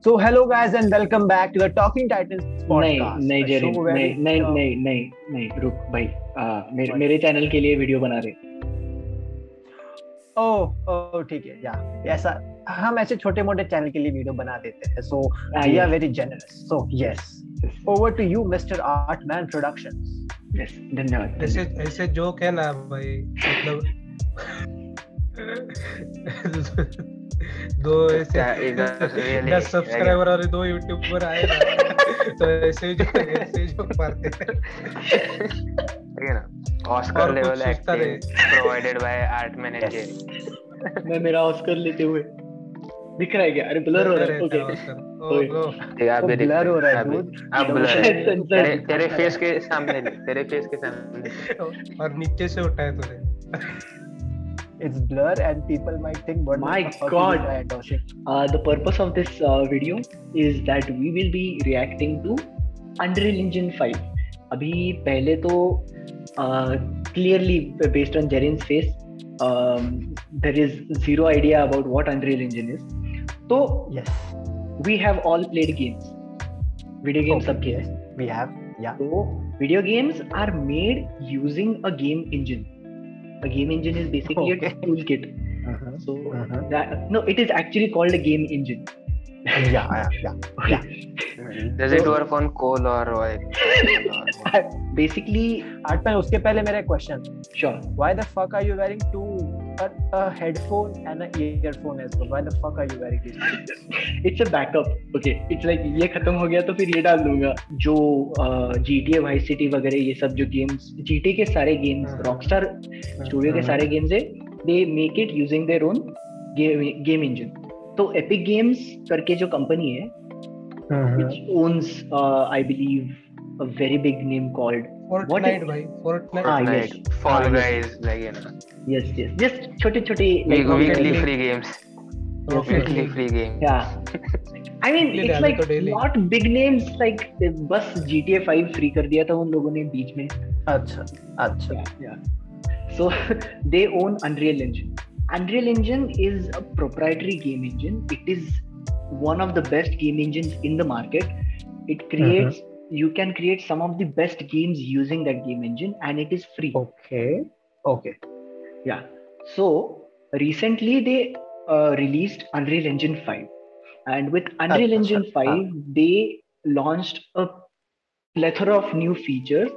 So hello guys and welcome back to the Talking Titans नहीं podcast. नहीं a Jerin show where नहीं we नहीं talk- नहीं नहीं नहीं रुक भाई What? मेरे चैनल के लिए वीडियो बना रहे ठीक है या ऐसा हम ऐसे छोटे मोटे चैनल के लिए वीडियो बना देते हैं. So we are yes very generous. So yes, over to you, Mr. Artman Productions. yes धन्यवाद ऐसे ऐसे जोक है ना भाई मतलब दो ऐसे really 10 सब्सक्राइबर और 2 यूट्यूबर आए ना तो ऐसे ही जोक मारते हैं. ठीक है ना ऑस्कर और कुछ लेवल सोचता acting provided by Artman and Jerry. मैं मेरा ऑस्कर लेते हुए दिख रहा है क्या? अरे ब्लर हो रहा है. ओके ठीक है आप भी ब्लर हो रहा है अभी dude. आप तो ब्लर उसमें- है तेरे फेस के सामने तेरे फेस के सामने और नीचे से उठाए तूने. It's blur and people might think what My the fuck God. is this guy talking? the purpose of this video is that we will be reacting to Unreal Engine 5. अभी पहले तो clearly based on Jerin's face there is zero idea about what Unreal Engine is. So Yes. we have all played games. Video games सब खेले. We have So video games are made using a game engine. A game engine is basically Okay. a toolkit. Uh-huh. So Uh-huh. no, it is actually called a game engine. Yeah. does it work on coal or like Basically, Artman, उसके पहले मेरा question. sure. Why the fuck are you wearing a headphone and an earphone as well? Why the fuck are you wearing these? It's a backup. Okay, it's like ये खत्म हो गया तो फिर ये डाल दूंगा. जो GTA Vice City वगैरह ये सब जो games, GTA के सारे games, Rockstar Studio के सारे games है, they make it using their own game engine. तो Epic Games करके जो company है, which owns I believe a very big name called Fortnite भाई Fortnite. yes. Fall yes. Guys like you know yes just छोटे like weekly company- free games. Yes, Weekly free game. yeah. I mean Daily it's डाली like तो daily. not big names like बस GTA 5 free कर दिया था उन लोगों ने बीच में. अच्छा. Yeah. So they own Unreal Engine. Unreal Engine is a proprietary game engine. It is one of the best game engines in the market. It creates you can create some of the best games using that game engine and it is free. Okay. Yeah. So recently they released Unreal Engine 5, and with Unreal Engine 5 they launched a plethora of new features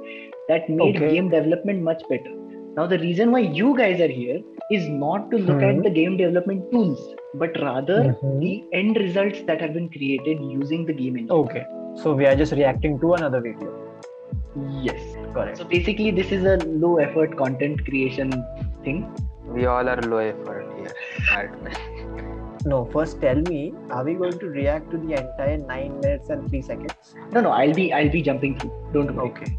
that made Okay. game development much better. Now the reason why you guys are here is not to look at the game development tools, but rather the end results that have been created using the game engine. Okay. So we are just reacting to another video. Yes. Correct. So basically this is a low effort content creation thing. We all are low effort here. Artman. No, first tell me, are we going to react to the entire 9 minutes and 3 seconds? No, I'll be jumping through. Don't worry.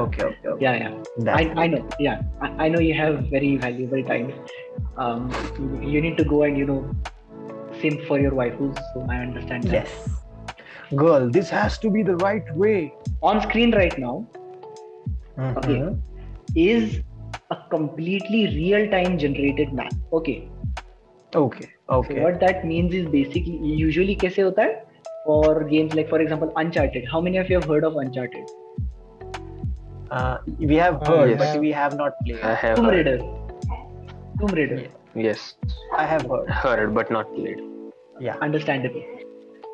Okay. Yeah. I know. Yeah, I know you have very valuable time. You need to go and simp for your waifus. So I understand that. Yes. Girl, this has to be the right way. On screen right now, okay, is a completely real-time generated map. Okay. So what that means is basically usually कैसे होता है for games like for example Uncharted. How many of you have heard of Uncharted? We have heard, yes. but we have not played. I have Tomb heard. Raider. Yes. I have heard. Heard but not played. Yeah. Understandable.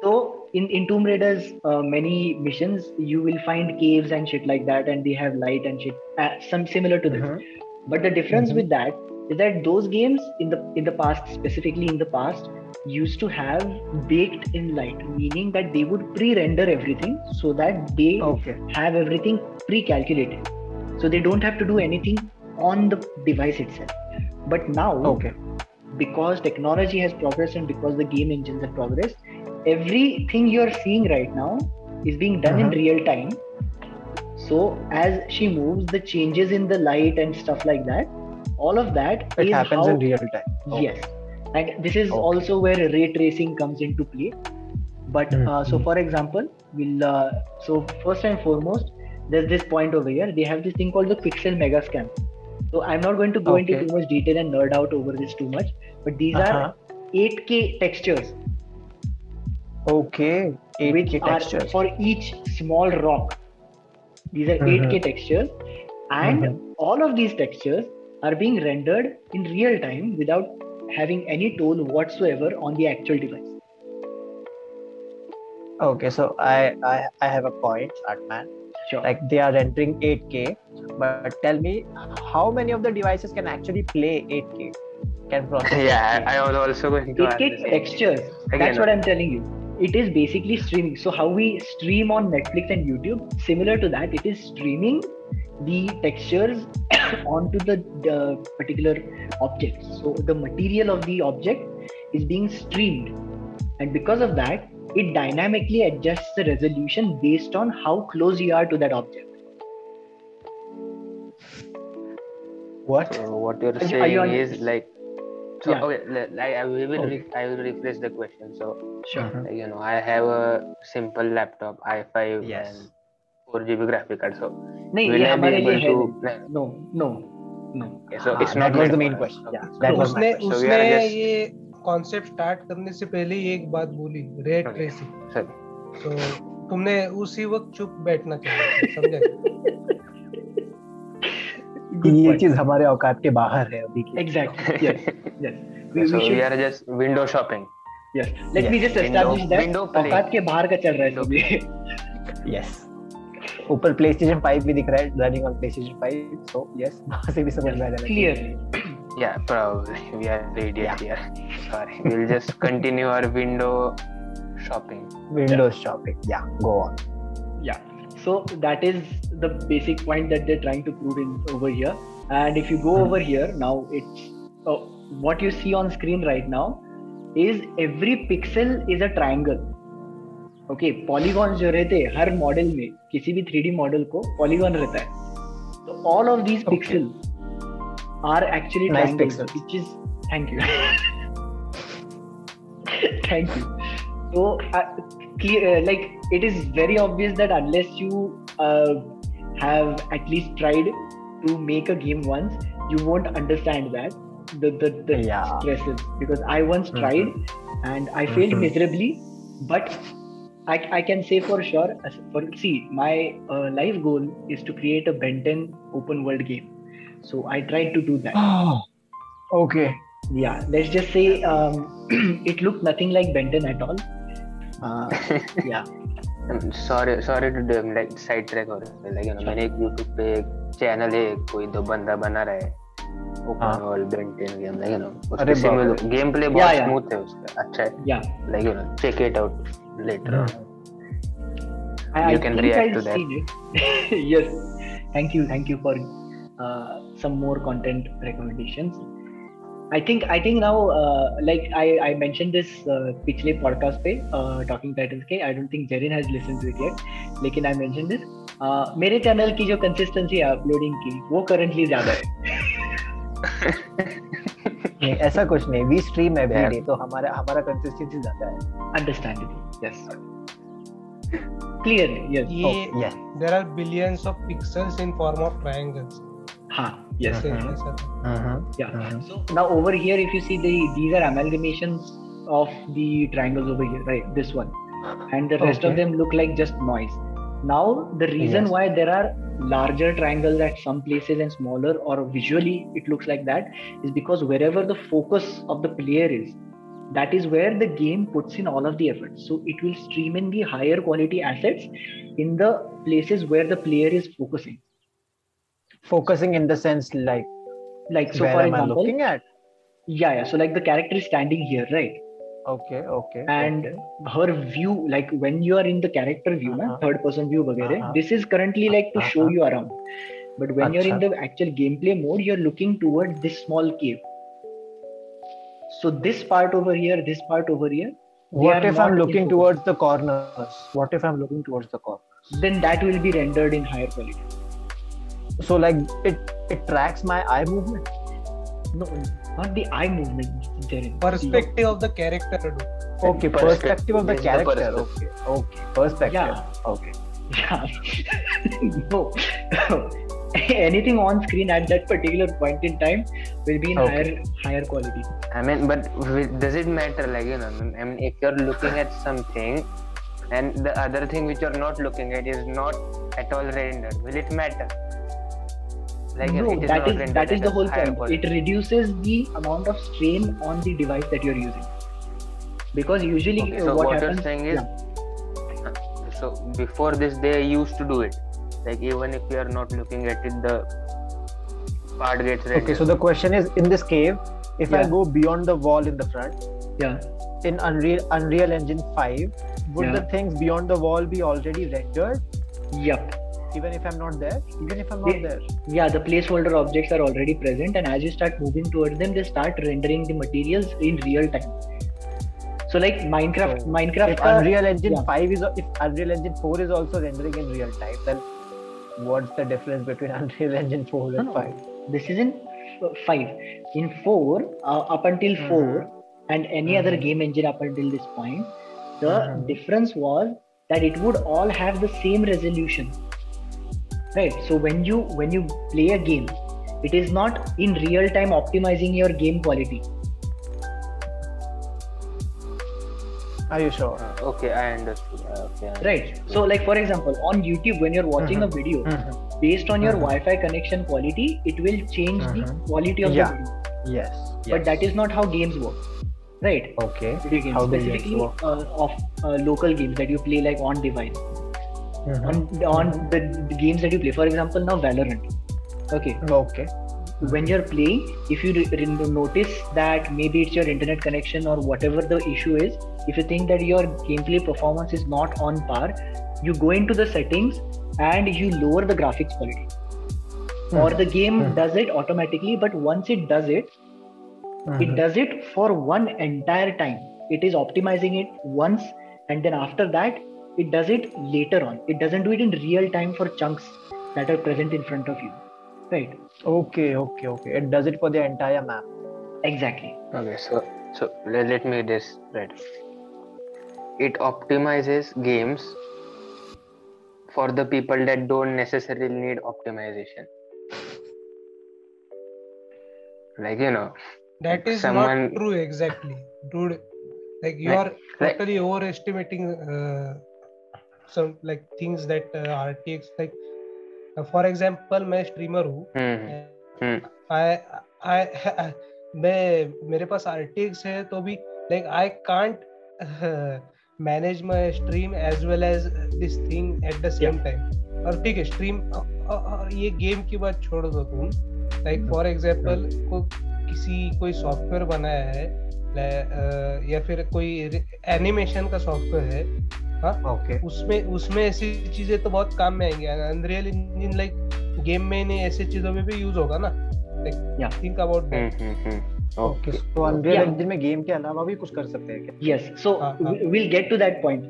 So in Tomb Raiders, many missions you will find caves and shit like that, and they have light and shit, some similar to this. But the difference with that is that those games in the past, specifically in the past, used to have baked in light, meaning that they would pre-render everything so that they have everything pre-calculated, so they don't have to do anything on the device itself. But now, because technology has progressed and because the game engines have progressed, everything you're seeing right now is being done in real time. So as she moves, the changes in the light and stuff like that, all of that It happens in real time. Yes. And this is also where ray tracing comes into play. But so for example, so first and foremost, there's this point over here. They have this thing called the pixel mega scan. So I'm not going to go into too much detail and nerd out over this too much, but these are 8K textures. Okay. which 8K are textures. for each small rock. These are 8K textures, and all of these textures are being rendered in real time without having any toll whatsoever on the actual device. Okay, so I have a point, Atman. Sure. Like they are rendering 8K, but tell me how many of the devices can actually play 8K? Can process 8K? Yeah, I was also going to ask the 8K same textures. thing. That's what I'm telling you. It is basically streaming. So how we stream on Netflix and YouTube, similar to that, it is streaming the textures onto the particular object. So the material of the object is being streamed, and because of that, it dynamically adjusts the resolution based on how close you are to that object. What? So what you're Are saying you on? is like, so Yeah. okay, I will Okay. I will rephrase the question. So Sure. like, I have a simple laptop i5 Yes. and 4 GB graphic card. So नहीं will ये I be हमारे लिए able है to? नहीं. No, no, no. Okay, so it's that not was meant the for main us. question. Okay. Yeah, that was my उसने question. So we उसने are just- ये concept start करने से पहले ही एक बात बोली, रे Okay. ट्रेसिंग. Sorry. तो तुमने उसी वक्त चुप बैठना चाहिए, समझे? Good ये point. चीज हमारे औकात के बाहर है अभी की. Exactly. Yes. Yes. We So we should. are just window shopping. Yes. Let me just Window- establish that window play. औकात के बाहर का चल रहा है Window सभी. Yes. ऊपर PlayStation 5 भी दिख रहा है, running on PlayStation 5. So yes, वहाँ से भी समझ में आ जाना. Clearly. Yeah, probably we are idiots here. Sorry. We'll just continue our window shopping. Windows shopping. Yeah, go on. Yeah. So that is the basic point that they're trying to prove in over here. And if you go over here now, it's what you see on screen right now is every pixel is a triangle. Okay, polygons जो रहते हैं हर model में, किसी भी 3D model को polygon रहता है. So all of these pixels are actually Nice triangles, pixels. which is thank you. Thank you. So like it is very obvious that unless you have at least tried to make a game once, you won't understand that the Yeah. stresses, because I once tried and I failed miserably, but I can say for sure, see, my life goal is to create a Ben 10 open world game. So I tried to do that. Okay. Yeah, let's just say it looked nothing like Ben 10 at all. Yeah. Sorry to like side track हो रहा है. Like मैंने एक YouTube पे एक channel है, कोई दो बंदा बना रहा है open world Ben 10 game. like अरे उसके बाप रे. सिमिलर गेम प्ले Yeah, बहुत yeah. स्मूथ है उसका, अच्छा है. Yeah. Like check it out later. I You can think react I've to that. seen it. Yes. Thank you for some more content recommendations. I think now like I mentioned this पिछले podcast पे talking titles के. I don't think Jerin has listened to it yet. लेकिन I mentioned this. मेरे channel की जो consistency है uploading की, वो currently ज्यादा है. नहीं, ऐसा कुछ नहीं. We stream every day, तो हमारा consistency ज्यादा है. Understandable. Yes. Clearly. Yes. ये Yes. there are billions of pixels in form of triangles. हाँ. Yes. ऐसे ऐसा था. Yeah. So now over here, if you see these are amalgamations of the triangles over here, right? This one, and the rest of Okay. them look like just noise. Now the reason Yes. why there are larger triangles at some places and smaller, or visually it looks like that, is because wherever the focus of the player is, that is where the game puts in all of the effort. So it will stream in the higher quality assets in the places where the player is focusing. Focusing in the sense like So where for am I example, looking at? yeah. So like the character is standing here, right? Okay. And her view, like when you are in the character view, na, third person view वगैरह, this is currently like to show you around. But when you're in the actual gameplay mode, you're looking towards this small cave. So this part over here, What if I'm looking towards the corners? Then that will be rendered in higher quality. So like it tracks my eye movement. No, not the eye movement. Jerin. Perspective of the character. Okay, perspective of the Yes, the character. perspective. Okay, perspective. Yeah. Okay. Yeah. No. anything on screen at that particular point in time will be in higher quality. I mean, but does it matter? Like, you know, I mean, if you're looking at something and the other thing which you're not looking at is not at all rendered, will it matter? Like, No, it is that not is rendered the at whole higher point. quality. It reduces the amount of strain on the device that you're using. Because usually Okay, so what what happens, you're saying is, so before this they used to do it. Like, even if you are not looking at it, the part gets rendered. Okay, so the question is, in this cave, if I Yeah. go beyond the wall in the front, yeah, in Unreal Engine 5, would Yeah. the things beyond the wall be already rendered, yup. even if I'm not there? Even if I'm They- not there. Yeah, the placeholder objects are already present, and as you start moving towards them, they start rendering the materials in real time. So like Minecraft, So, if Unreal Engine yeah. 5 is, if Unreal Engine 4 is also rendering in real time, then what's the difference between Unreal Engine 4 and No, 5? this is in 5. In 4, up until 4, and any other game engine up until this point, the difference was that it would all have the same resolution. Right. So when you play a game, it is not in real time optimizing your game quality. Are you sure? Okay, I understood. Okay, Right. So like for example, on YouTube, when you're watching a video, based on your Wi-Fi connection quality, it will change the quality of the video. Yes. But that is not how games work. Right. Okay. Video games, How do specifically games work? of local games that you play like on device. On the games that you play. For example, now Valorant. Okay. Okay. When you're playing, if you notice that maybe it's your internet connection or whatever the issue is, if you think that your gameplay performance is not on par, you go into the settings and you lower the graphics quality. Or the game does it automatically, but once it does it, it does it for one entire time. It is optimizing it once, and then after that, it does it later on. It doesn't do it in real time for chunks that are present in front of you. Right. Okay. It does it for the entire map. Exactly. Okay, so let me this right. It optimizes games for the people that don't necessarily need optimization. Like, you know, That is someone- not true exactly, dude. Like you Like- are totally overestimating some like things that RTX like. For example, मैं streamer हूँ. I मेरे पास RTX है तो भी like I can't manage my stream as well as this thing at the same time. और ठीक है stream ये game की बात छोड़ दो तुम. Like for example कोई सॉफ्टवेयर बनाया है या फिर कोई एनिमेशन का सॉफ्टवेयर है, हाँ, उसमें ऐसी चीजें तो बहुत काम में आएंगी. अनरियल इंजन लाइक गेम में नहीं ऐसी चीजों में भी यूज होगा ना. Like think about that. Okay, so Unreal Engine में गेम के अलावा भी कुछ कर सकते हैं क्या? Yes, so we'll get to that point.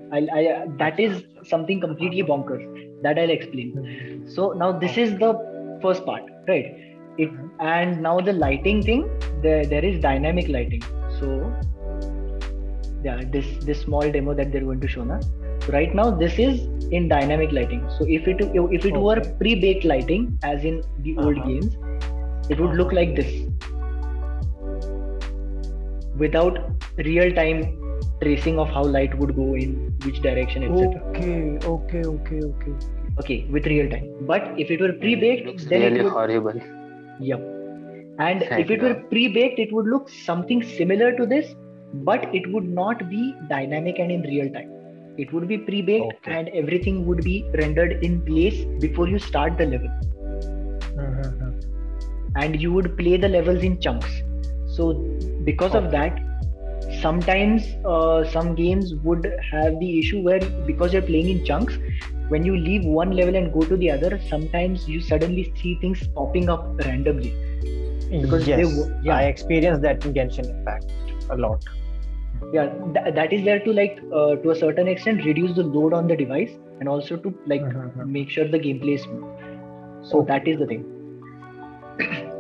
That is something completely bonkers that I'll explain. So now this is the first part, right? And now the lighting thing, there is dynamic lighting. So yeah, this small demo that they're going to show now. So right now this is in dynamic lighting. So if it were pre-baked lighting, as in the old games, it would look like this, without real-time tracing of how light would go in which direction, etc. Okay, with real time. But if it were pre-baked, then really it would horrible. Yep. And if it were pre-baked, it would look something similar to this, but it would not be dynamic and in real time. It would be pre-baked and everything would be rendered in place before you start the level. And you would play the levels in chunks. So because of that, sometimes some games would have the issue where, because you're playing in chunks, when you leave one level and go to the other, sometimes you suddenly see things popping up randomly. Because I experienced that in Genshin Impact a lot. Yeah, that is there to like to a certain extent reduce the load on the device and also to like make sure the gameplay is smooth. So that is the thing.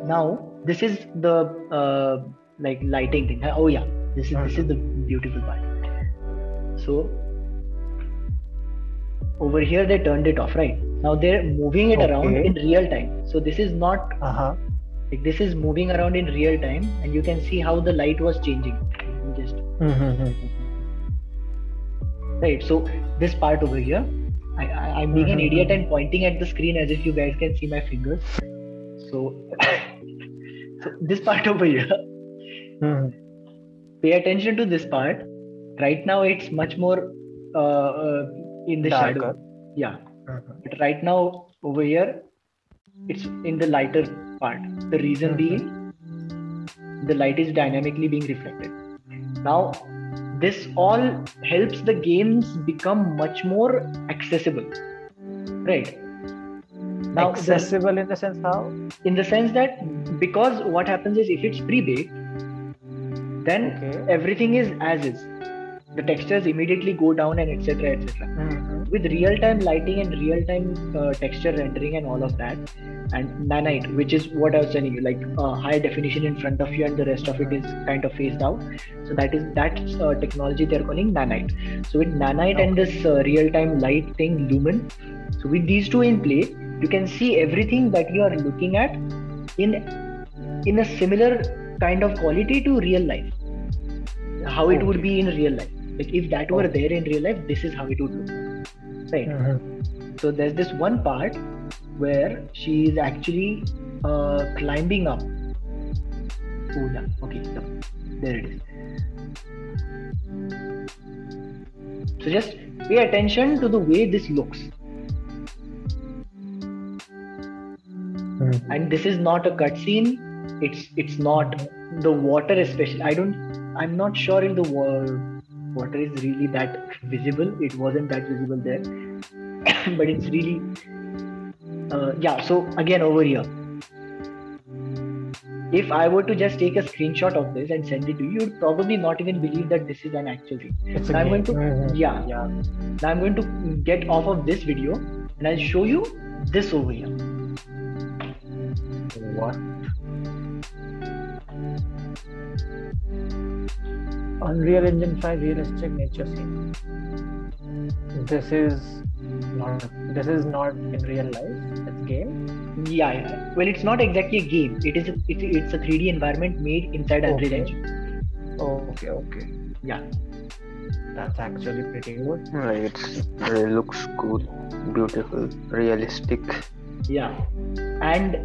Now this is the like lighting thing. Oh yeah, this is the beautiful part. So over here they turned it off, right? Now they're moving it around in real time. So this is not like this is moving around in real time, and you can see how the light was changing. Just right. So this part over here, I'm being an idiot and pointing at the screen as if you guys can see my fingers. So, so this part over here, pay attention to this part. Right now it's much more in the shadow. Yeah. But right now over here, it's in the lighter part. The reason being, the light is dynamically being reflected. Now, this all helps the games become much more accessible, right? Now, accessible in the sense how? In the sense that because what happens is if it's pre-baked, then everything is as is. The textures immediately go down and etc. etc. With real-time lighting and real-time texture rendering and all of that, and nanite, which is what I was telling you, like high definition in front of you and the rest of it is kind of phased out. So that technology they're calling nanite. So with nanite and this real-time light thing, lumen. So with these two in play, you can see everything that you are looking at in a similar kind of quality to real life. How it would be in real life. Like if that were there in real life, this is how it would look, right? So there's this one part where she is actually climbing up. Oh yeah, okay, there it is. So just pay attention to the way this looks. And this is not a cutscene. It's not the water, especially. I'm not sure if the water is really that visible. It wasn't that visible there, but it's really yeah. So again over here, if I were to just take a screenshot of this and send it to you, you'd probably not even believe that this is an actual thing. Now I'm going to Now I'm going to get off of this video and I'll show you this over here. What? Unreal Engine 5 realistic nature scene. This is not in real life. It's game. Yeah. Well, it's not exactly a game. It's a 3D environment made inside Unreal Engine. Okay. Yeah. That's actually pretty good. It looks cool, beautiful, realistic. Yeah. And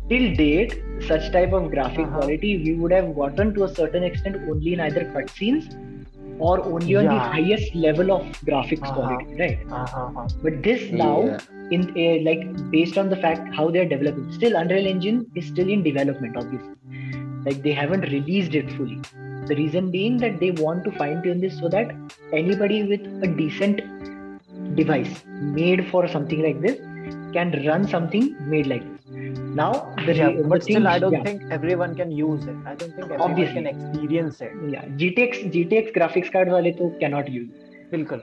till date, such type of graphic quality we would have gotten to a certain extent only in either cutscenes or only on the highest level of graphics quality, right? But this now, in like based on the fact how they are developing, still Unreal Engine is still in development, obviously. Like they haven't released it fully. The reason being that they want to fine tune this so that anybody with a decent device made for something like this can run something made like this. Now, but still, I don't think everyone can use it. I don't think everyone can experience it. Yeah, GTX graphics card wale to cannot use it. Bilkul.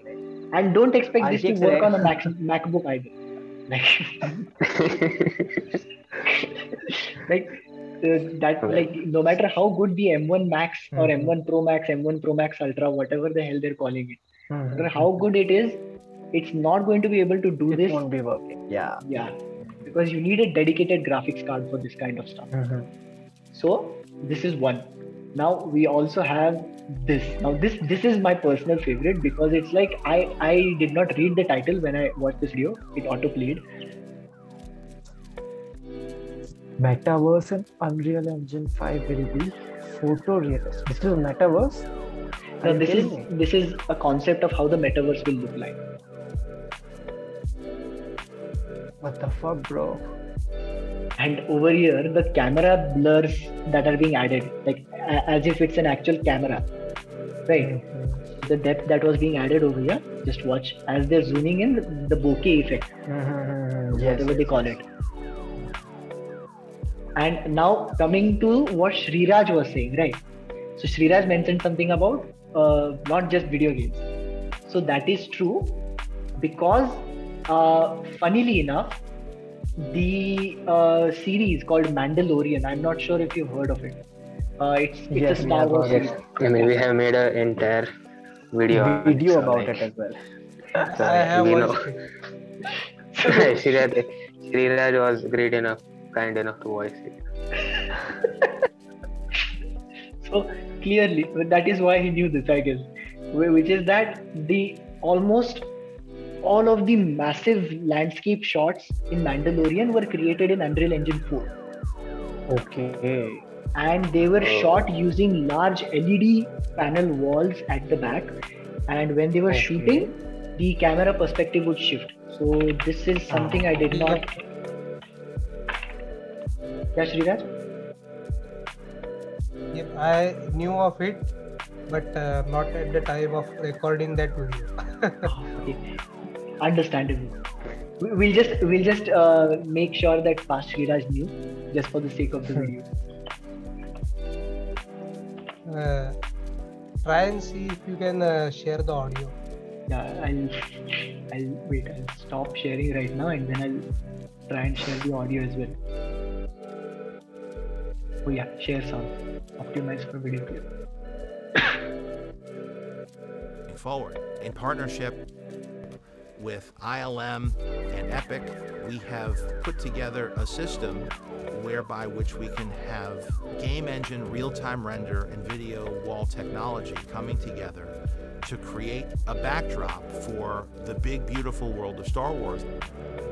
And don't expect this to work on a MacBook either. Like no matter how good the M1 Max or M1 Pro Max, M1 Pro Max Ultra, whatever the hell they're calling it, no matter how good it is, it's not going to be able to do this. It won't be working. Yeah. Because you need a dedicated graphics card for this kind of stuff. So this is one. Now we also have this. Now this is my personal favorite because it's like I did not read the title when I watched this video. It auto-played. Metaverse in Unreal Engine 5 will be photorealistic. This is metaverse? No, this is a concept of how the metaverse will look like. What the fuck, bro? And over here, the camera blurs that are being added, like as if it's an actual camera, right? The depth that was being added over here, just watch as they're zooming in the bokeh effect, whatever they call it. And now coming to what Sriraj was saying, right? So Sriraj mentioned something about not just video games. So that is true because funnily enough, the series called Mandalorian, I'm not sure if you've heard of it. It's a Star Wars series. I mean, we have made an entire video about it as well. So I have we know watched it. Sriraj was great enough, kind enough to voice it. So clearly, that is why he knew this, I guess. Which is that the almost all of the massive landscape shots in Mandalorian were created in Unreal Engine 4, Okay. and they were shot Oh. using large LED panel walls at the back. And when they were Okay. shooting, the camera perspective would shift. So this is something I did not. Yep. Yeah, Sriraj? Yep, I knew of it, but not at the time of recording that video. Okay. Understandable. We'll just make sure that past Sriraj knew, just for the sake of the video. Try and see if you can share the audio. Yeah, I'll wait. I'll stop sharing right now, and then I'll try and share the audio as well. Oh yeah, share sound. Optimize for video clip. Forward. In partnership with ILM and Epic, we have put together a system whereby which we can have game engine, real-time render, and video wall technology coming together to create a backdrop for the big, beautiful world of Star Wars.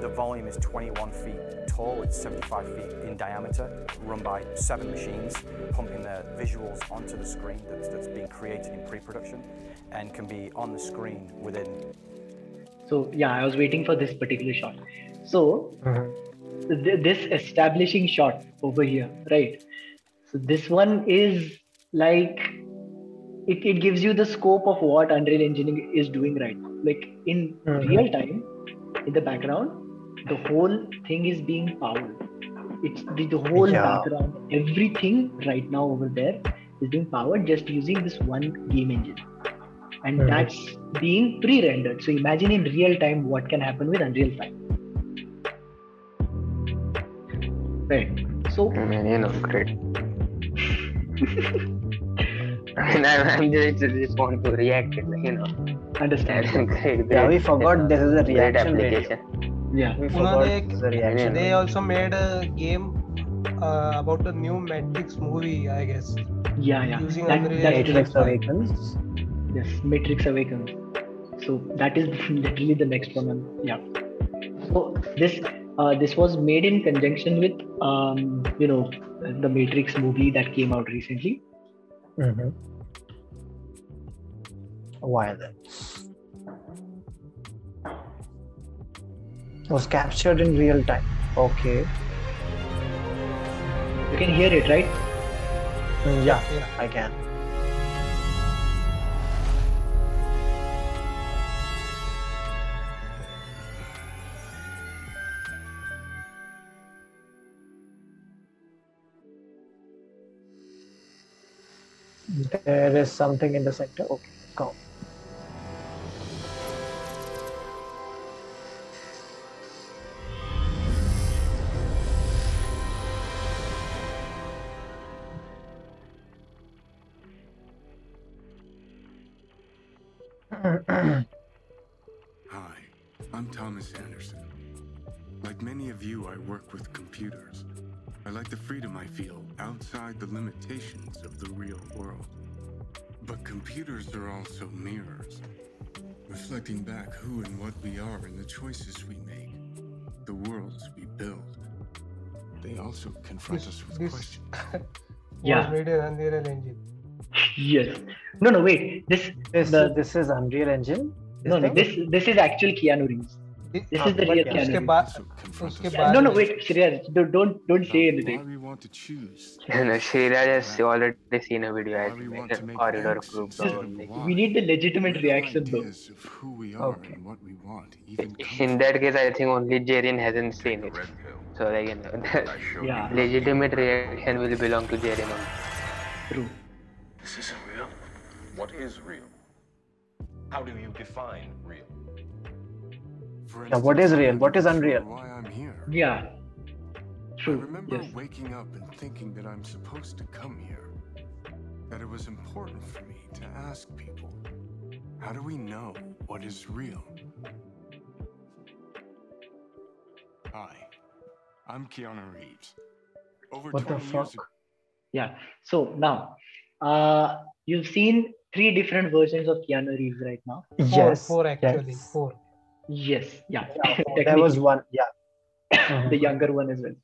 The volume is 21 feet tall, it's 75 feet in diameter, run by 7 machines, pumping the visuals onto the screen that's being created in pre-production and can be on the screen within. So yeah, I was waiting for this particular shot. So this establishing shot over here, right? So this one is like it gives you the scope of what Unreal Engine is doing right now. Like in real time, in the background, the whole thing is being powered. It's the whole background, everything right now over there is being powered just using this one game engine. And that's being pre-rendered. So imagine in real time what can happen with Unreal 5. Right. So I mean, great. I mean, I'm just want to react it, understand. Great, Yeah, we forgot this is a great reaction application. video. Yeah. We forgot this is a reaction. They also made a game about a new Matrix movie, I guess. Yeah. Using That- Unreal that's Engine Matrix 5. Awakens. Yes, Matrix Awakens. So that is literally the next one. Yeah. So this was made in conjunction with the Matrix movie that came out recently. Why then? Was captured in real time. Okay. You can hear it, right? Yeah, I can. There is something in the center. Okay, go. Hi, I'm Thomas Anderson. Like many of you, I work with computers. I like the freedom I feel outside the limitations of the real world. But computers are also mirrors, reflecting back who and what we are and the choices we make, the worlds we build. They also confront us with questions. Yeah. Was made in Unreal Engine. Yes. No. Wait. This This is Unreal Engine. This is actual Keanu Reeves. This is the real Keanu Reeves. उसके बाद No. Wait, Shreyas, don't say anything. Why we want to choose. Sriraj has already seen a video, I Why we think, want like to a make corridor X group instead or of something. Y. We need the legitimate Little reaction though. ideas of who we are Okay. and what we want, even In that case, I think only Jaren hasn't seen it. So, like, the Yeah. legitimate reaction will belong to Jaren only. True. This isn't real. What is real? How do you define real? For Yeah, what is instance, real? I'm What is not sure unreal? Why I'm here. Yeah. I True. remember Yes. waking up and thinking that I'm supposed to come here. That it was important for me to ask people. How do we know what is real? Hi, I'm Keanu Reeves. Over What the 20 years fuck? ago. Yeah. So now, you've seen three different versions of Keanu Reeves right now. Four actually. Yes. Four. Yes. Yeah. There was Technically, one. Yeah. the younger one as well.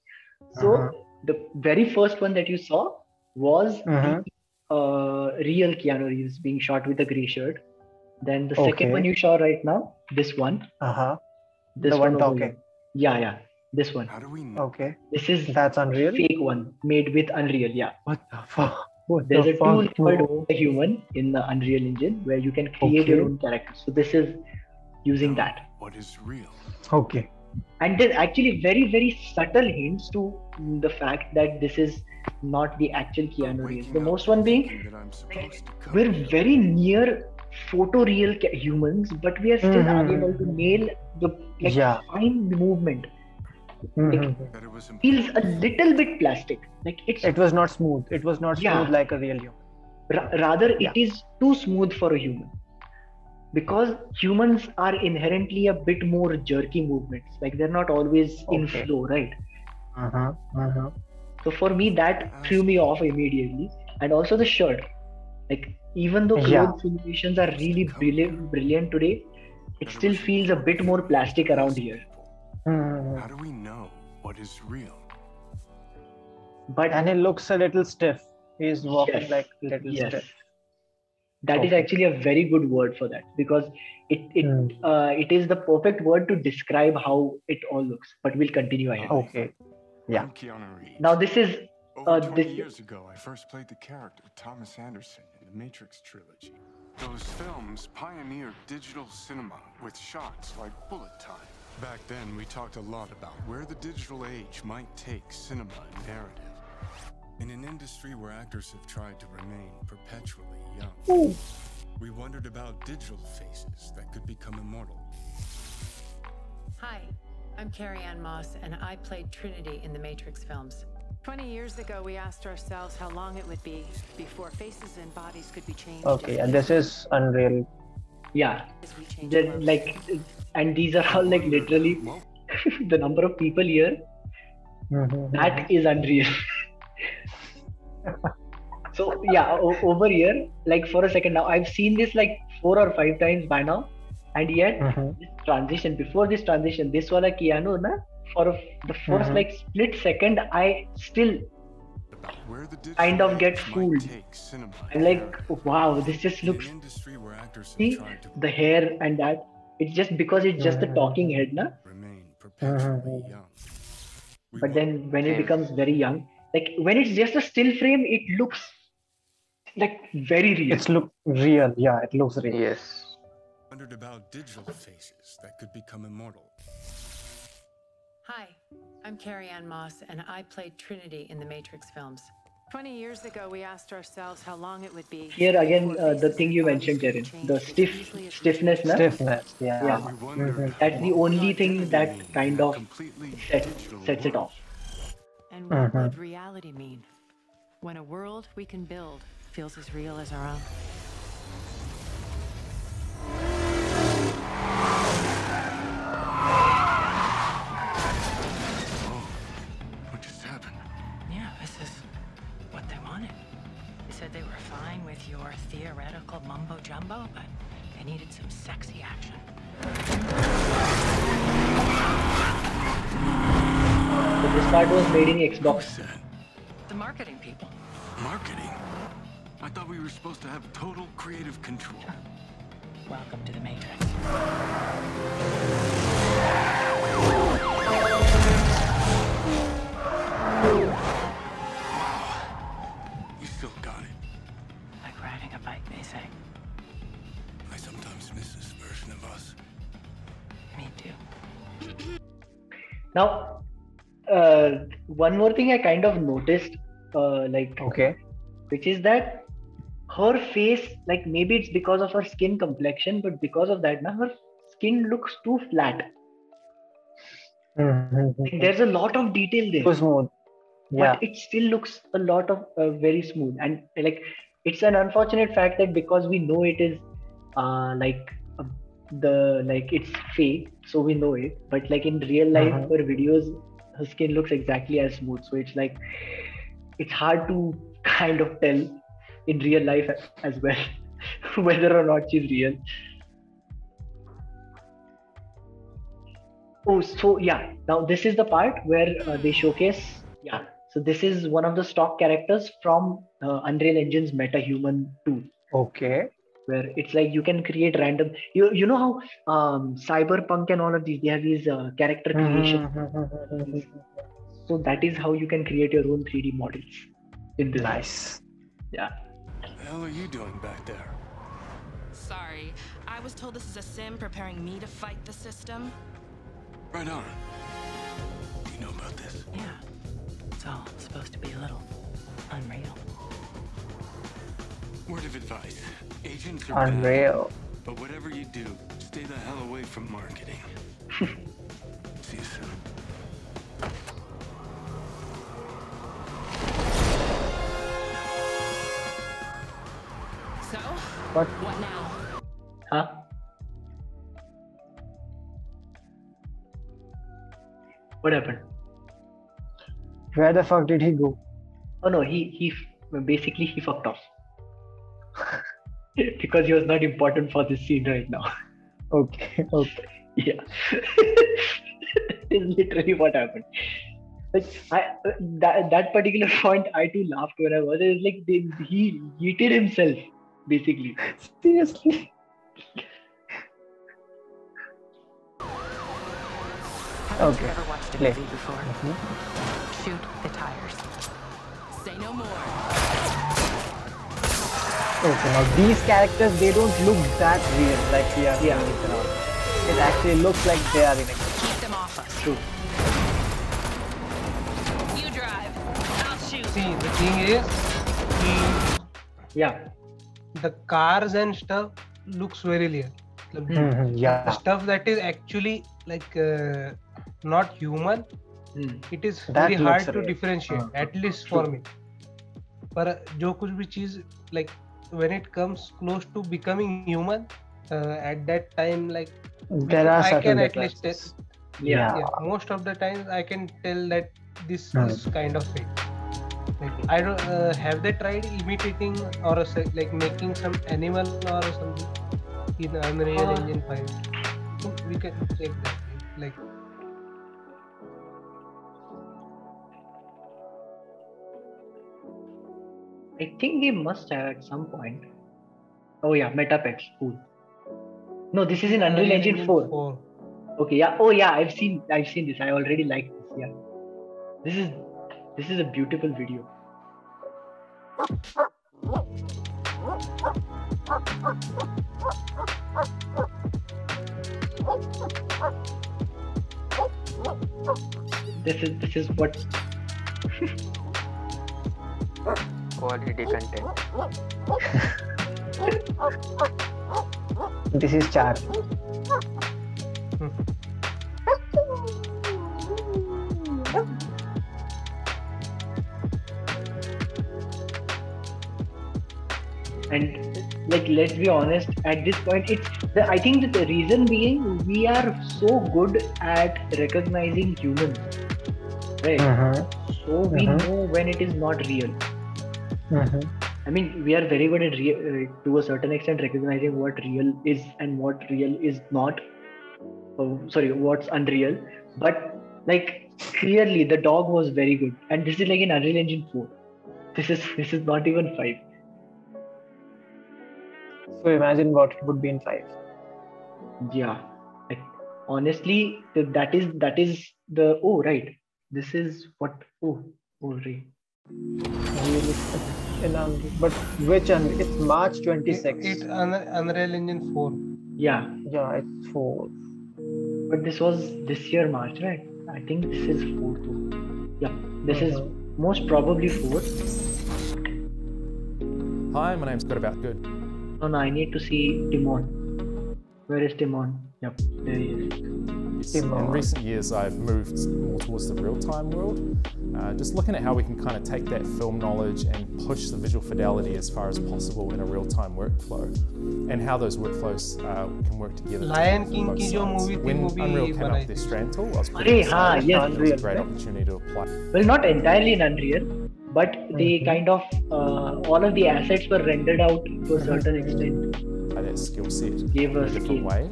So the very first one that you saw was the real Keanu Reeves being shot with a grey shirt. Then the second one you saw right now, this one. This The one over talking. here. Yeah. This one. How do we know? Okay. This is That's Unreal. fake one made with Unreal. Yeah. What the fuck? There's a tool called the Human in the Unreal Engine where you can create your own character. So this is using that. What is real? Okay. And there's actually very, very subtle hints to the fact that this is not the actual Keanu Reeves. The most one being, we're very near photoreal humans, but we are still unable to nail the fine movement. It feels a little bit plastic. It was not smooth. It was not smooth like a real human. Rather, it is too smooth for a human. Because humans are inherently a bit more jerky movements. Like they're not always in flow, right? So for me, that threw me off immediately. And also the shirt. Like even though clothes simulations are really brilliant today, it still feels a bit more plastic around here. How do we know what is real? And he looks a little stiff. He's walking like a little stiff. That is actually a very good word for that, because it is the perfect word to describe how it all looks. But we'll continue ahead. Okay. Yeah. I'm Keanu Reeves. Now this is over 20 years ago. I first played the character Thomas Anderson in the Matrix trilogy. Those films pioneered digital cinema with shots like bullet time. Back then, we talked a lot about where the digital age might take cinema and narrative. In an industry where actors have tried to remain perpetually young, we wondered about digital faces that could become immortal. Hi, I'm Carrie-Anne Moss, and I played Trinity in the Matrix films. 20 years ago, we asked ourselves how long it would be before faces and bodies could be changed. Okay, and this is Unreal. Yeah, and these are all like literally the number of people here. That is Unreal. So yeah, over here, like for a second now, I've seen this like 4 or 5 times by now, and yet this transition, before this transition, this wala Keanu na, for the first like split second, I still kind of get fooled. I'm like, wow, this just looks, see the hair and that, it's just because it's just the talking head, na? But then when it becomes very young, like when it's just a still frame, it looks like very real. It's look real. Yeah, it looks real. Yes. Wondered about digital faces that could become immortal. Hi, I'm Carrie-Anne Moss, and I played Trinity in the Matrix films. 20 years ago, we asked ourselves how long it would be. Here again, the thing you mentioned, Jaren, the stiffness, na? Stiffness, yeah. That's the only thing that kind of sets it off. And what would reality mean when a world we can build feels as real as our own? What just happened? Yeah, this is what they wanted. They said they were fine with your theoretical mumbo jumbo, but they needed some sexy action. So this part was made in Xbox. The marketing people. Marketing? I thought we were supposed to have total creative control. Welcome to the Matrix. You still got it. Like riding a bike, they say. I sometimes miss this version of us. Me too. Now, one more thing I kind of noticed, which is that her face, like maybe it's because of her skin complexion, but because of that, her skin looks too flat. There's a lot of detail there. Too smooth. But it still looks a lot of very smooth. And like, it's an unfortunate fact that because we know it is like it's fake, so we know it. But like in real life, her videos, her skin looks exactly as smooth. So it's like it's hard to kind of tell in real life as well whether or not she's real. Oh, so yeah. Now this is the part where they showcase. Yeah. So this is one of the stock characters from Unreal Engine's MetaHuman tool. Okay. Where it's like you can create random. You know how Cyberpunk and all of these, they have these character creation. So that is how you can create your own 3D models in this. Nice. Yeah. What the hell are you doing back there? Sorry, I was told this is a sim preparing me to fight the system. Right on. You know about this? Yeah, it's all supposed to be a little unreal. Word of advice. Agents are Unreal. bad, but whatever you do, stay the hell away from marketing. See you soon. So, What? what now? Huh? What happened? Where the fuck did he go? Oh no, he basically he fucked off because he was not important for this scene right now. Okay. Okay. Yeah. Is literally what happened. Like that particular point, I too laughed when I was. It was like he yeeted himself, basically. Seriously. Have you ever watched a movie before? Shoot the tires. Say no more. Okay, now these characters, they don't look that real like we are seeing it around. It actually looks like they are in it. Keep them off us. True. You drive. I'll shoot. See, the thing is, Yeah. the cars and stuff looks very real. Yeah. The stuff that is actually like not human, it is That very looks hard to real. differentiate, at least for me. पर जो कुछ भी चीज like when it comes close to becoming human, at that time like There are I certain can at least differences. tell. Yeah. Most of the times I can tell that this is kind of fake. Like I don't have they tried imitating or like making some animal or something in Unreal Engine 5? We can check that. Like I think they must have at some point. Oh yeah, Metapets. Cool. No, this is in Unreal Engine 4. Okay, yeah. Oh yeah, I've seen this. I already like this. Yeah. This is a beautiful video. This is what Quality content. This is Char. And like let's be honest, at this point I think that the reason being we are so good at recognizing humans, right? So we know when it is not real. I mean, we are very good at to a certain extent recognizing what real is and what real is not. What's unreal. But like clearly the dog was very good, and this is like in Unreal Engine 4. This is not even 5. So imagine what it would be in 5. Yeah, like, honestly, that is the right. This is what right. But which it's March 26. It's Unreal Engine 4. Yeah, it's 4. But this was this year March, right? I think this is 4 too. Yeah, this is most probably 4. Hi, my name's Good. No, I need to see Timon. Where is Timon? Yep, there he is. In recent years, I've moved more towards the real-time world, just looking at how we can kind of take that film knowledge and push the visual fidelity as far as possible in a real-time workflow, and how those workflows can work together. Lion King की जो movie When Unreal came out with their Strand tool, I was pretty excited. It was a great opportunity to apply. Well, not entirely in Unreal, but they kind of all of the assets were rendered out to a certain extent. That skill set Gave in a us different way,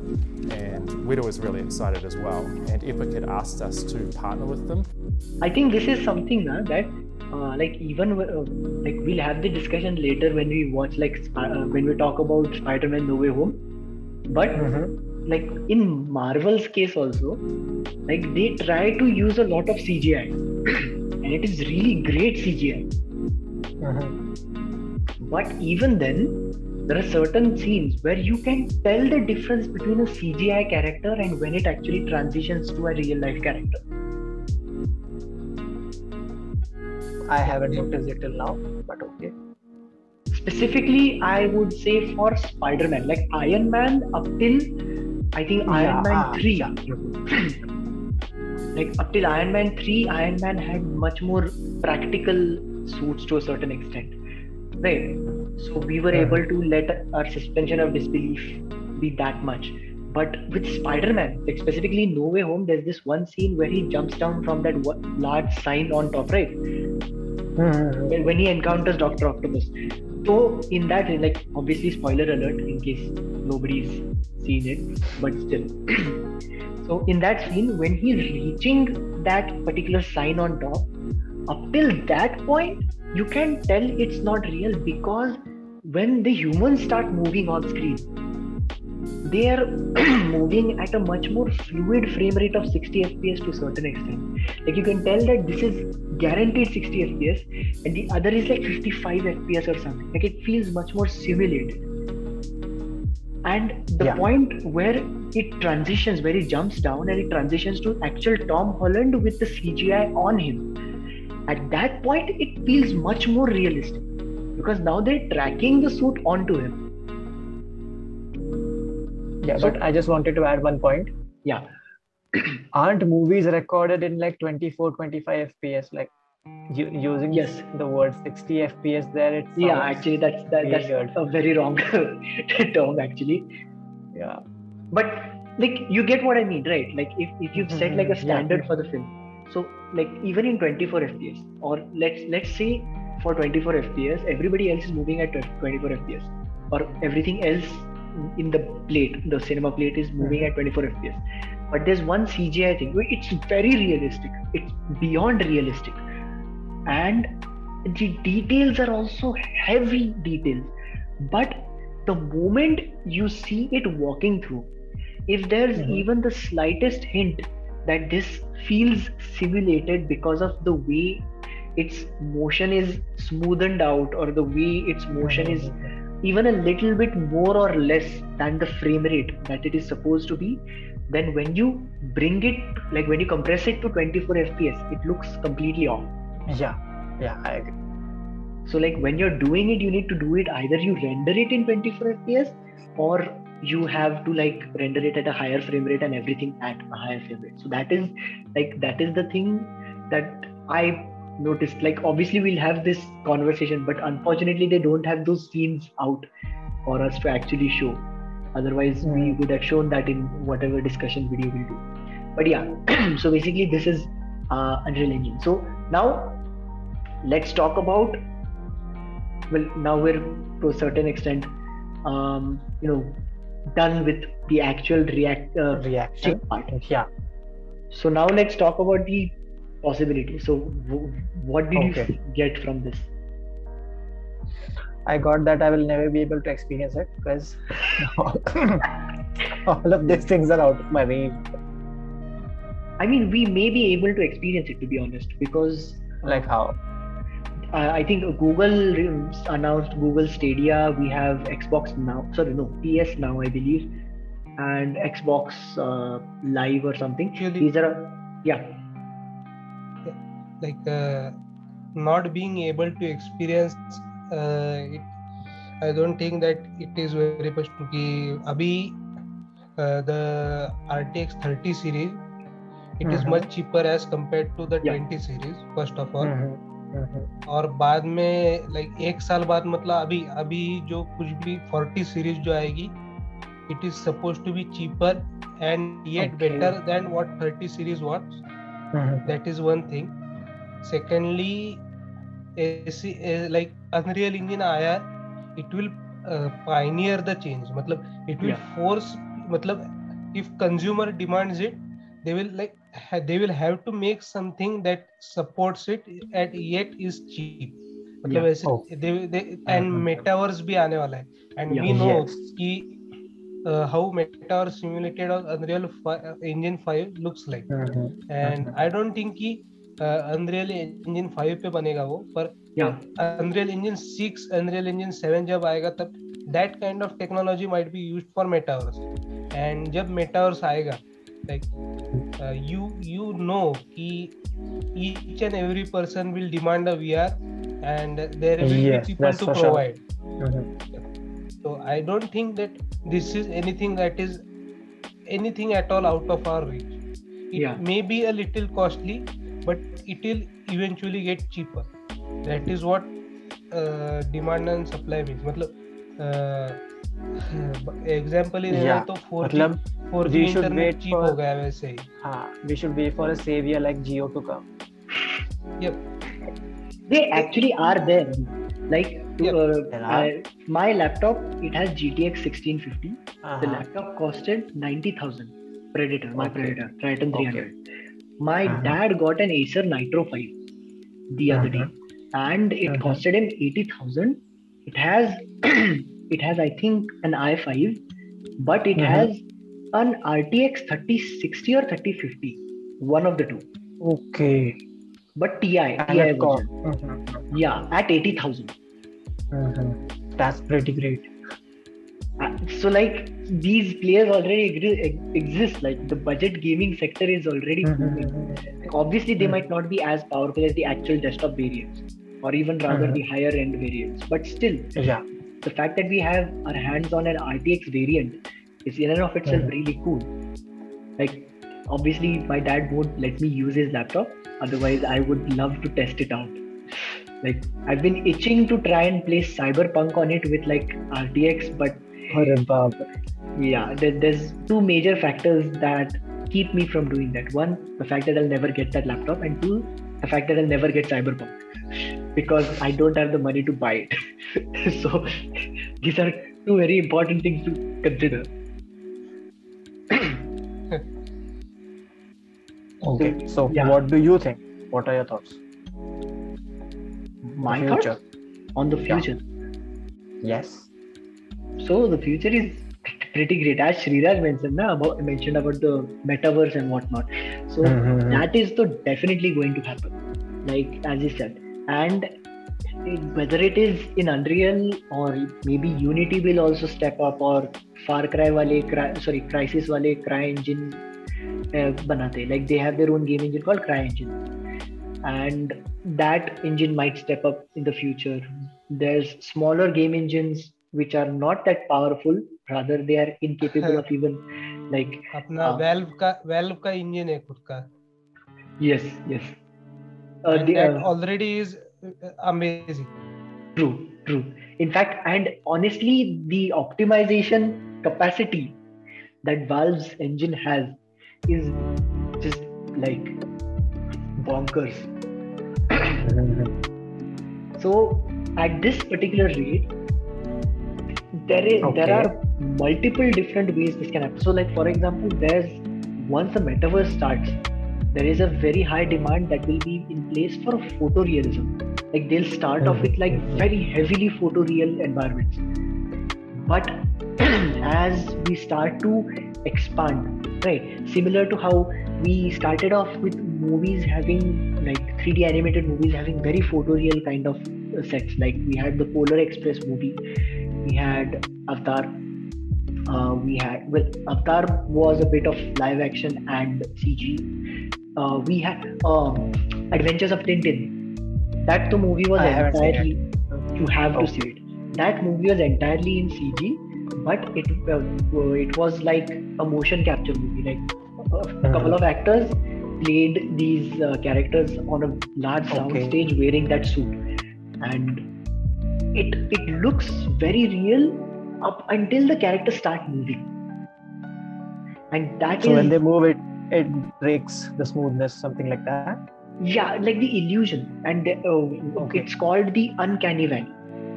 and Widow was really excited as well. And Epic had asked us to partner with them. I think this is something that like even like we'll have the discussion later when we watch like when we talk about Spider-Man No Way Home. But like in Marvel's case also, like they try to use a lot of CGI, and it is really great CGI. But even then, there are certain scenes where you can tell the difference between a CGI character and when it actually transitions to a real life character. I haven't noticed it till now, but okay. Specifically, I would say for Spider-Man, like Iron Man up till I think Iron Man 3. Like up till Iron Man 3, Iron Man had much more practical suits to a certain extent. Right. So we were able to let our suspension of disbelief be that much. But with Spider-Man, like specifically No Way Home, there's this one scene where he jumps down from that large sign on top, right? When he encounters Dr. Octopus. So in that, like obviously spoiler alert in case nobody's seen it, but still. So in that scene, when he's reaching that particular sign on top, up till that point, you can tell it's not real because when the humans start moving on screen, they are moving at a much more fluid frame rate of 60 FPS to a certain extent. Like you can tell that this is guaranteed 60 FPS and the other is like 55 FPS or something. Like it feels much more simulated. And the point where it transitions, where he jumps down and it transitions to actual Tom Holland with the CGI on him. At that point, it feels much more realistic because now they're tracking the suit onto him. Yeah, so, but I just wanted to add one point. Yeah. Aren't movies recorded in like 24, 25 FPS? Like using the word 60 FPS there, it sounds actually that's a very wrong term actually. Yeah. But like you get what I mean, right? Like if you've set like a standard for the film. So like even in 24 FPS or let's say for 24 FPS, everybody else is moving at 24 FPS or everything else in the plate, the cinema plate is moving at 24 FPS. But there's one CGI thing, it's very realistic. It's beyond realistic. And the details are also heavy details. But the moment you see it walking through, if there's even the slightest hint that this feels simulated because of the way its motion is smoothened out or the way its motion is even a little bit more or less than the frame rate that it is supposed to be, then when you bring it, like when you compress it to 24 FPS, it looks completely off. Yeah, I agree. So like when you're doing it, you need to do it either you render it in 24 FPS or you have to like render it at a higher frame rate and everything at a higher frame rate. So that is the thing that I noticed. Like obviously we'll have this conversation, but unfortunately they don't have those scenes out for us to actually show. Otherwise we would have shown that in whatever discussion video we'll do. But yeah, so basically this is Unreal Engine. So now let's talk about, well, now we're to a certain extent done with the actual reaction part. Yeah. So now let's talk about the possibility. So what did you get from this? I got that I will never be able to experience it because all of these things are out of my range. I mean, we may be able to experience it, to be honest, because like how? I think Google announced Google Stadia. We have Xbox now. Sorry, no, PS now, I believe, and Xbox Live or something. These are, like not being able to experience it. I don't think that it is very much to be. अभी the RTX 30 series, it is much cheaper as compared to the 20 series, first of all. और बाद में like एक साल बाद मतलब अभी जो कुछ भी 40 सीरीज जो आएगी, it is supposed to be cheaper and yet better than what 30 series was. That is one thing. Secondly, like Unreal Engine आया, it will pioneer the change. मतलब it will force, मतलब if consumer demands it, they will have to make something that supports it and yet is cheap. मतलब ऐसे they and metaverse भी आने वाला है, and we know कि how metaverse simulated on Unreal Engine 5 looks like. And I don't think कि Unreal Engine 5 पे बनेगा वो, पर Unreal Engine 6, Unreal Engine 7 जब आएगा तब that kind of technology might be used for metaverse. And जब metaverse आएगा, like you know कि each and every person will demand a VR and there will be people to provide. So I don't think that this is anything that is anything at all out of our reach. It may be a little costly, but it will eventually get cheaper. That is what demand and supply means. मतलब example ही देना तो 4G internet cheap हो गया वैसे ही. We should wait for a savior like Jio to come. Yep. They actually are there. Like my laptop, it has GTX 1650. The laptop costed 90,000. Predator, my Predator, Triton 300. My dad got an Acer Nitro 5 the other day, and it costed him 80,000. It has I think an i5, but it has an RTX 3060 or 3050, one of the two. Okay. But TI version. Yeah, at 80,000. That's pretty great. So like these players already exist. Like the budget gaming sector is already booming. Obviously, they might not be as powerful as the actual desktop variants, or even rather the higher end variants. But still, the fact that we have our hands on an RTX variant is in and of itself really cool. Like obviously, my dad won't let me use his laptop. Otherwise, I would love to test it out. Like I've been itching to try and play Cyberpunk on it with like RTX, but there's two major factors that keep me from doing that. One, the fact that I'll never get that laptop, and two, the fact that I'll never get Cyberpunk because I don't have the money to buy it. So these are two very important things to consider. Okay, so what do you think? What are your thoughts? My thoughts on the future? Yes. So the future is pretty great, as Sriraj mentioned about the metaverse and whatnot. So that is definitely going to happen, like as you said. And whether it is in Unreal or maybe Unity will also step up, or Far Cry Crysis wale CryEngine banate. Like they have their own game engine called CryEngine, and that engine might step up in the future. There's smaller game engines which are not that powerful, rather they are incapable of even like अपना Valve का engine है खुद का. Yes. And that already is amazing. True. In fact, and honestly, the optimization capacity that Valve's engine has is just like bonkers. So at this particular rate, there are multiple different ways this can happen. So like for example, once the metaverse starts, there is a very high demand that will be in place for photorealism. Like they'll start off with like very heavily photoreal environments, but as we start to expand, right, similar to how we started off with movies having like 3D animated movies having very photoreal kind of sets. Like we had the Polar Express movie, we had Avatar, Avatar was a bit of live action and CG. We had Adventures of Tintin. That the movie was entirely, you have to see it. That movie was entirely in CG, but it was like a motion capture movie. Like a couple of actors played these characters on a large soundstage wearing that suit, and it looks very real up until the characters start moving, and that so when they move, it breaks the smoothness, something like that. Yeah, like the illusion, and it's called the uncanny valley,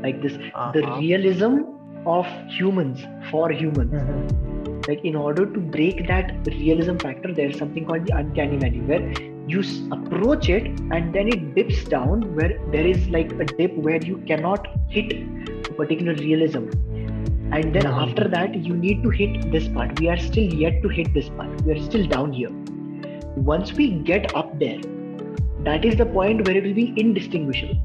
like this the realism of humans for humans. Like in order to break that realism factor, there's something called the uncanny valley, where you approach it and then it dips down, where there is like a dip where you cannot hit a particular realism, and then after that you need to hit this part. We are still yet to hit this part. We are still down here. Once we get up there, that is the point where it will be indistinguishable.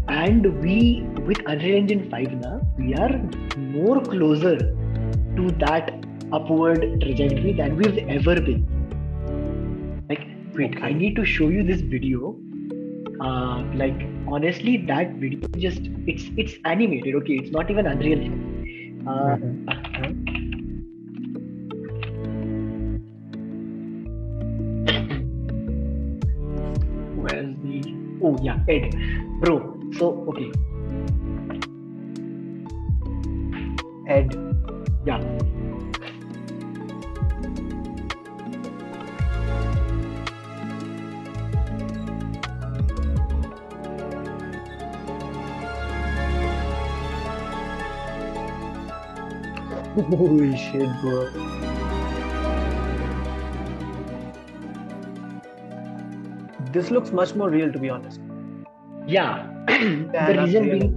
And we, with Unreal Engine 5 now, we are more closer to that upward trajectory than we've ever been. Like, wait, I need to show you this video. Like, honestly, that video it's animated. Okay, it's not even Unreal. Where's the... Oh yeah, Ed. Bro, so, okay. Ed. Yeah. Holy shit, bro. This looks much more real, to be honest. Yeah. The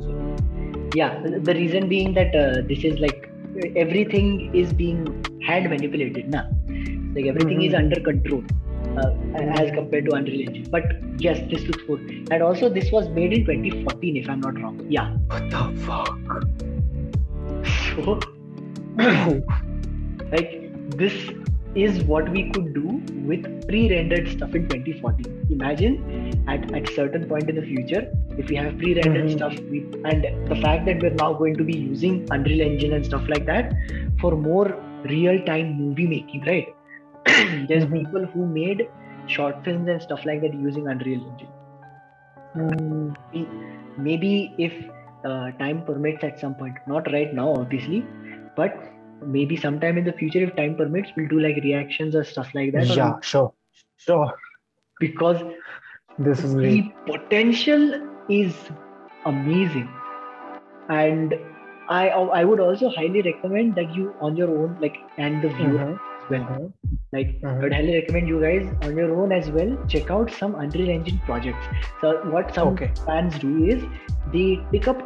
reason being that this is like everything is being hand manipulated now. Like everything is under control as compared to Unreal Engine. But yes, this looks good. And also this was made in 2014 if I'm not wrong. Yeah. What the fuck? So like this is what we could do with pre-rendered stuff in 2014. Imagine at certain point in the future, if we have pre-rendered stuff, and the fact that we're now going to be using Unreal Engine and stuff like that for more real-time movie making, right? There's people who made short films and stuff like that using Unreal Engine. Maybe if time permits at some point, not right now obviously, but maybe sometime in the future, if time permits, we'll do like reactions or stuff like that. Yeah, sure. Because this is the potential is amazing, and I would also highly recommend that you on your own, like, and the viewer as well. Like, I would highly recommend you guys on your own as well check out some Unreal Engine projects. So what some fans do is they pick up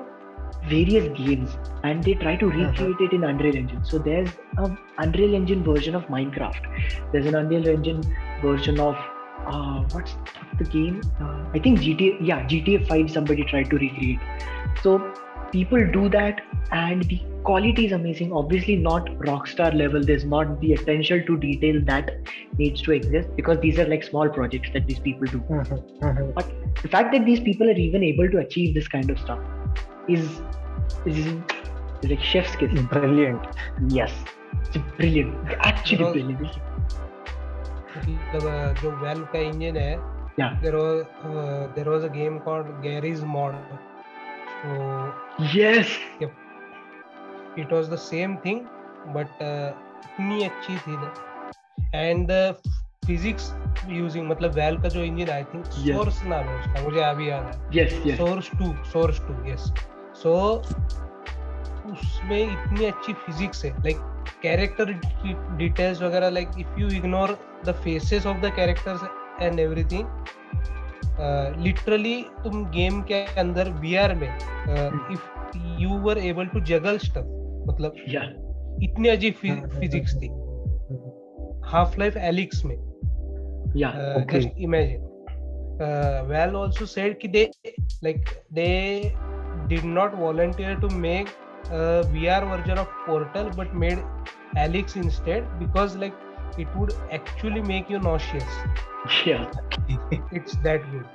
various games and they try to recreate it in Unreal Engine. So there's an Unreal Engine version of Minecraft. There's an Unreal Engine version of what's the game? I think GTA 5 somebody tried to recreate. So people do that and the quality is amazing. Obviously not Rockstar level. There's not the attention to detail that needs to exist because these are like small projects that these people do. But the fact that these people are even able to achieve this kind of stuff is like chef's kiss. Brilliant. Yes, it's brilliant. Actually brilliant. जो Valve का engine है, there was a game called Garry's Mod. So yes, it was the same thing, but इतनी अच्छी थी ना. And the physics using, मतलब Valve का जो engine, I think Source नाम है उसका, मुझे अभी याद है. Yes. Source 2, yes. So उसमें इतनी अच्छी physics है, like character details वगैरह, like if you ignore the faces of the characters and everything, literally तुम game के अंदर VR में if you were able to juggle stuff, मतलब इतनी अच्छी physics थी. Half-Life Alyx में, just imagine. Valve also said कि they did not volunteer to make a VR version of Portal but made Alyx instead because like it would actually make you nauseous. Yeah. It's that good.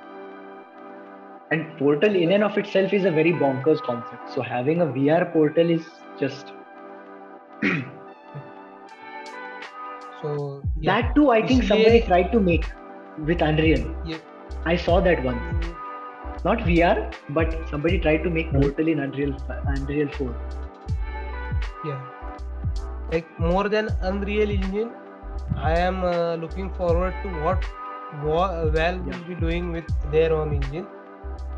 And Portal in and of itself is a very bonkers concept. So having a VR Portal is just So yeah, that too. I think somebody इसलिए tried to make with Unreal. ये I saw that once. Not VR, but somebody tried to make Portal in Unreal 4. yeah, like more than Unreal Engine, I am looking forward to what Valve will be doing with their own engine,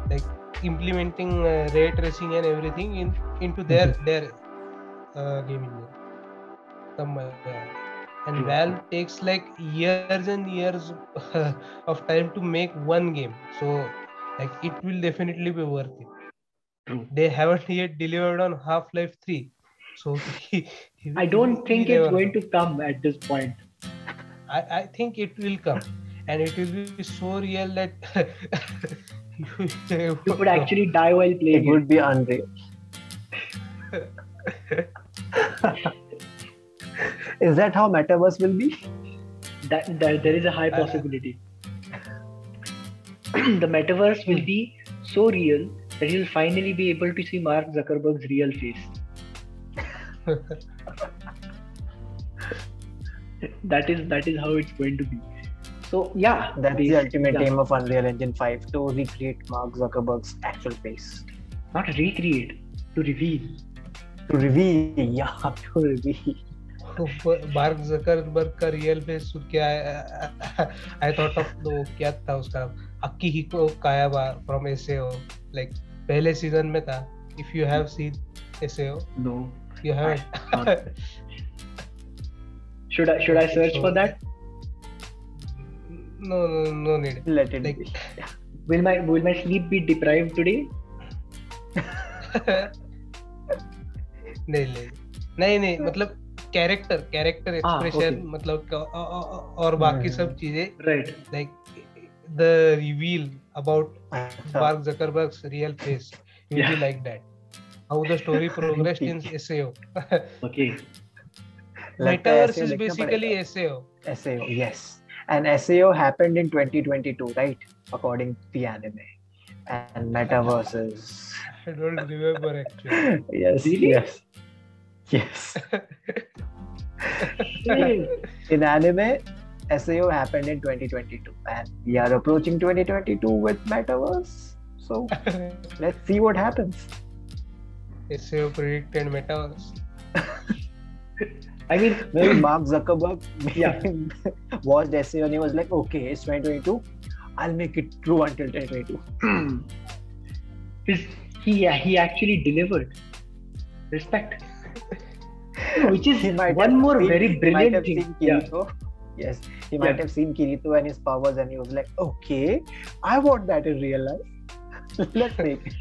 like implementing ray tracing and everything into their game engine. And Valve takes like years and years of time to make one game, so like it will definitely be worth it. True. They haven't yet delivered on Half-Life 3, so I don't think it's going to come at this point. I think it will come, and it will be so real that you could actually die while playing it. It would be unreal. Is that how Metaverse will be? That there is a high possibility. The Metaverse will be so real that you'll finally be able to see Mark Zuckerberg's real face. That is how it's going to be. So yeah, that's the ultimate aim of Unreal Engine 5, to recreate Mark Zuckerberg's actual face. Not recreate, to reveal. To reveal, yeah, to reveal. Mark Zuckerberg का real face क्या है? I thought of वो क्या था उसका नाम, अकीहिको कायाबा from SAO, like पहले season में था. If you have seen SAO, no, you haven't. Should I search for that? No need. Let it like, be. Will my sleep be deprived today? नहीं मतलब कैरेक्टर एक्सप्रेशन मतलब और बाकी सब चीजें, right, like the reveal about Mark Zuckerberg's real face will be like that. How the story progressed in SAO. Okay. Metaverse is basically SAO. SAO, yes. And SAO happened in 2022, right? According to the anime. And Metaverse is... I don't remember actually. Yes, really? Yes. In anime, SAO happened in 2022, and we are approaching 2022 with Metaverse. So let's see what happens. SAO predicted Metaverse. I mean, maybe Mark Zuckerberg watched SAO and he was like, okay, it's 2022, I'll make it true until 2022. He actually delivered. Respect. Which is one more very brilliant thing. Yes, he might have seen Kirito and his powers, and he was like, okay, I want that in real life. Let's make it.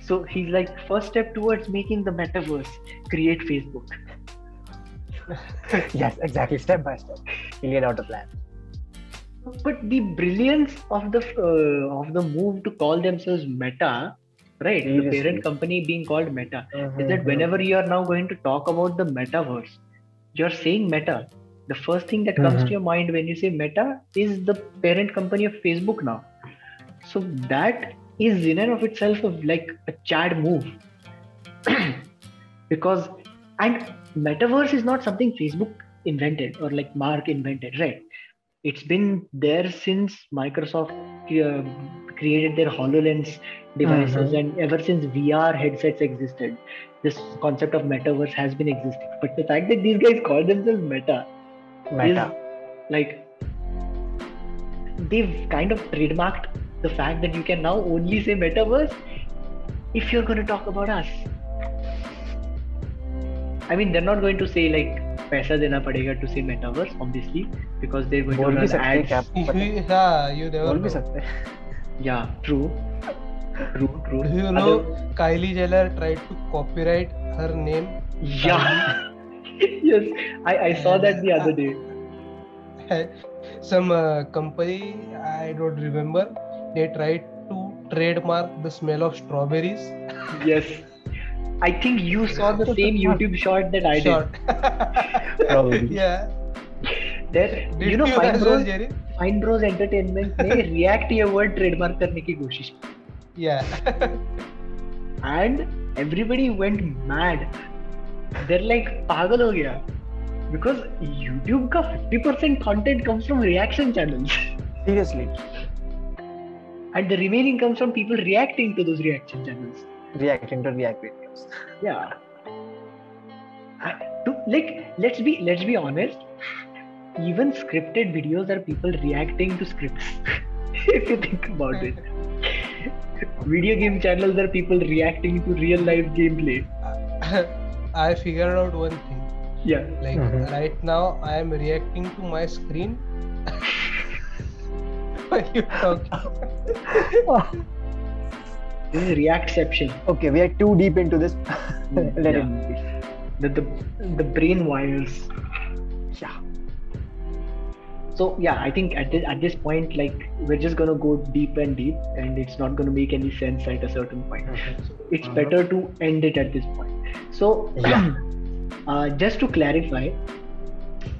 So he's like, first step towards making the Metaverse, create Facebook. Yes, exactly, step by step. He laid out a plan. But the brilliance of the move to call themselves Meta, right? The parent company being called Meta, is that whenever you are now going to talk about the Metaverse, you're saying Meta. The first thing that comes to your mind when you say Meta is the parent company of Facebook now. So that is in and of itself like a Chad move. Because, and Metaverse is not something Facebook invented or like Mark invented, right? It's been there since Microsoft created their HoloLens devices, and ever since VR headsets existed, this concept of Metaverse has been existing. But the fact that these guys call themselves Meta is like, they've kind of trademarked the fact that you can now only say Metaverse if you're going to talk about us. I mean, they're not going to say like पैसा देना पड़ेगा to say Metaverse, obviously, because they're going to run ads. You never बोल भी सकते. Yeah, true. Do you know Kylie Jenner tried to copyright her name? Yeah. Yes, I saw that the other day. Some company, I don't remember, they tried to trademark the smell of strawberries. Yes. I think you saw the same YouTube short that I did. Probably. Yeah. There, Did you know, you Fine Bros Entertainment ने React ये word trademark करने की कोशिश की. Yeah. And everybody went mad. They're like, pagal ho gaya. Because YouTube ka 50% content comes from reaction channels. Seriously. And the remaining comes from people reacting to those reaction channels. Reacting to React videos. Yeah. Let's be honest. Even scripted videos are people reacting to scripts. If you think about it. Video game channels are people reacting to real life gameplay. I figured out one thing. Yeah. Like right now, I am reacting to my screen. What are you talking? This is reactception. Okay, we are too deep into this. Let it be. The brain wires. Yeah. So yeah, I think at this point, like, we're just gonna go deep and deep, and it's not gonna make any sense at a certain point. So it's better to end it at this point. So just to clarify,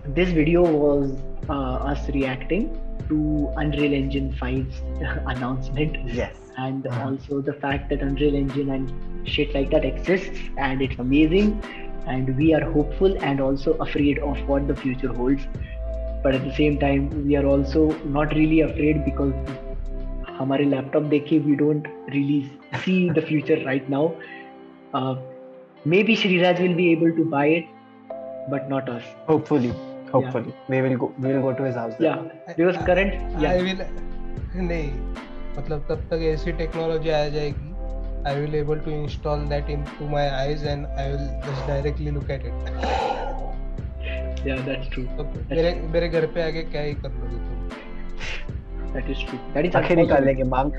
this video was us reacting to Unreal Engine 5's announcement. Yes. And also the fact that Unreal Engine and shit like that exists, and it's amazing, and we are hopeful and also afraid of what the future holds. But at the same time, we are also not really afraid because हमारे laptop देखे we don't really see the future right now. Maybe Sriraj will be able to buy it, but not us. Hopefully, we will go to his house. Yeah, because current. Yeah. I will. नहीं, मतलब तब तक ऐसी technology आ जाएगी. I will able to install that into my eyes and I will just directly look at it. Yeah, that's true. मेरे घर पे आके क्या ही कर लोगे तुम? That is true. That is आखिर निकाल लेंगे मांग.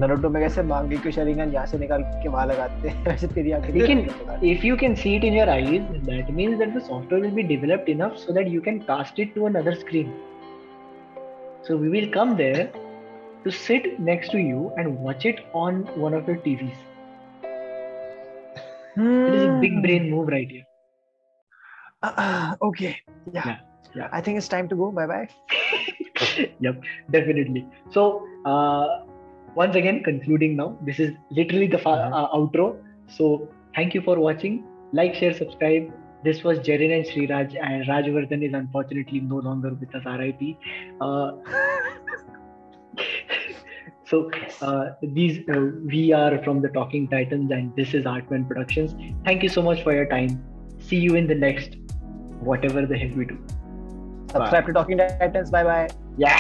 नारुतो में कैसे मांगे क्यों शरिंगन यहाँ से निकाल के वहाँ लगाते हैं वैसे तेरी आंखें. Lekin, if you can see it in your eyes, that means that the software will be developed enough so that you can cast it to another screen. So we will come there to sit next to you and watch it on one of your TVs. It is a big brain move right here. Okay. Yeah. I think it's time to go. Bye bye. Yep, definitely. So once again, concluding now. This is literally the outro. So thank you for watching. Like, share, subscribe. This was Jerin and Sriraj, and Rajvardhan is unfortunately no longer with us. RIP. So we are from the Talking Titans, and this is Artman Productions. Thank you so much for your time. See you in the next whatever the heck we do. Subscribe to Talking Titans. Bye bye. Yeah.